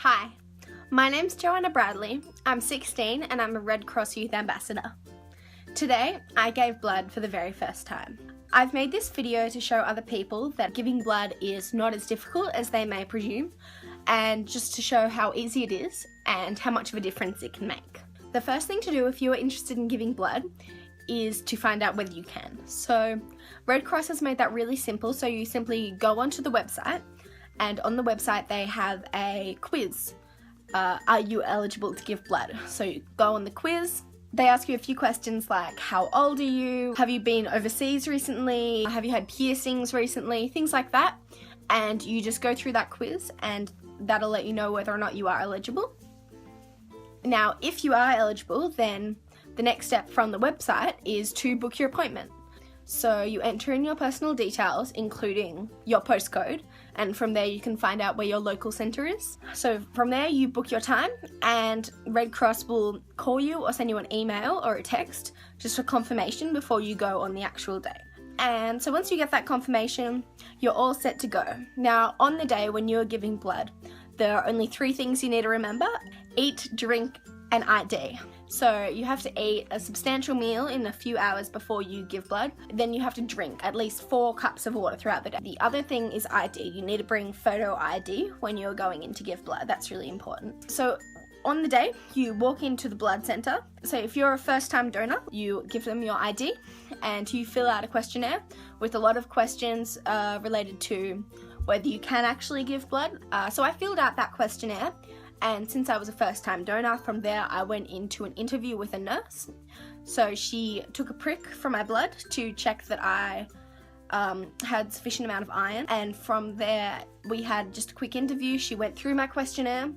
Hi, my name's Joanna Bradley. I'm 16 and I'm a Red Cross Youth Ambassador. Today, I gave blood for the very first time. I've made this video to show other people that giving blood is not as difficult as they may presume, and just to show how easy it is and how much of a difference it can make. The first thing to do if you are interested in giving blood is to find out whether you can. So Red Cross has made that really simple, so you simply go onto the website, and on the website they have a quiz. Are you eligible to give blood? So you go on the quiz. They ask you a few questions like, how old are you? Have you been overseas recently? Have you had piercings recently? Things like that. And you just go through that quiz and that'll let you know whether or not you are eligible. Now, if you are eligible, then the next step from the website is to book your appointment. So you enter in your personal details, including your postcode, and from there you can find out where your local centre is. So from there you book your time, and Red Cross will call you or send you an email or a text just for confirmation before you go on the actual day. And so once you get that confirmation, you're all set to go. Now, on the day when you're giving blood, there are only 3 things you need to remember: eat, drink, and ID. So you have to eat a substantial meal in a few hours before you give blood. Then you have to drink at least 4 cups of water throughout the day. The other thing is ID. You need to bring photo ID when you're going in to give blood. That's really important. So on the day, you walk into the blood centre. So if you're a first-time donor, you give them your ID and you fill out a questionnaire with a lot of questions related to whether you can actually give blood. So I filled out that questionnaire, and since I was a first-time donor, from there I went into an interview with a nurse. So she took a prick from my blood to check that I had sufficient amount of iron, and from there we had just a quick interview. She went through my questionnaire,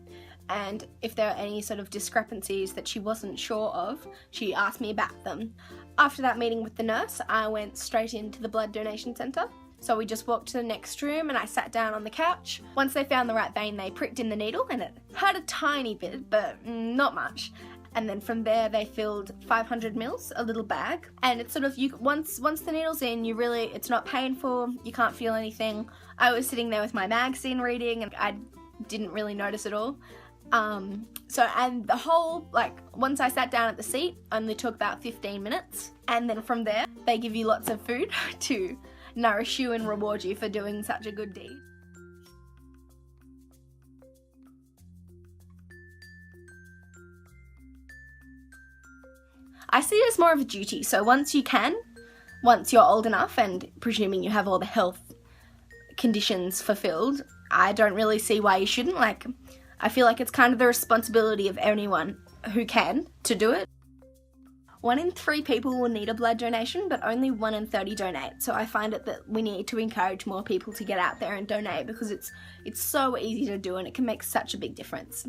and if there were any sort of discrepancies that she wasn't sure of, she asked me about them. After that meeting with the nurse, I went straight into the blood donation centre. So we just walked to the next room and I sat down on the couch. Once they found the right vein, they pricked in the needle, and it hurt a tiny bit, but not much. And then from there they filled 500 mils, a little bag. And it's sort of, once the needle's in, it's not painful, you can't feel anything. I was sitting there with my magazine reading and I didn't really notice at all. And the whole, once I sat down at the seat, only took about 15 minutes. And then from there, they give you lots of food to nourish you and reward you for doing such a good deed. I see it as more of a duty, so once you're old enough and presuming you have all the health conditions fulfilled, I don't really see why you shouldn't. I feel like it's kind of the responsibility of anyone who can to do it. 1 in 3 people will need a blood donation, but only 1 in 30 donate. So I find it that we need to encourage more people to get out there and donate, because it's so easy to do and it can make such a big difference.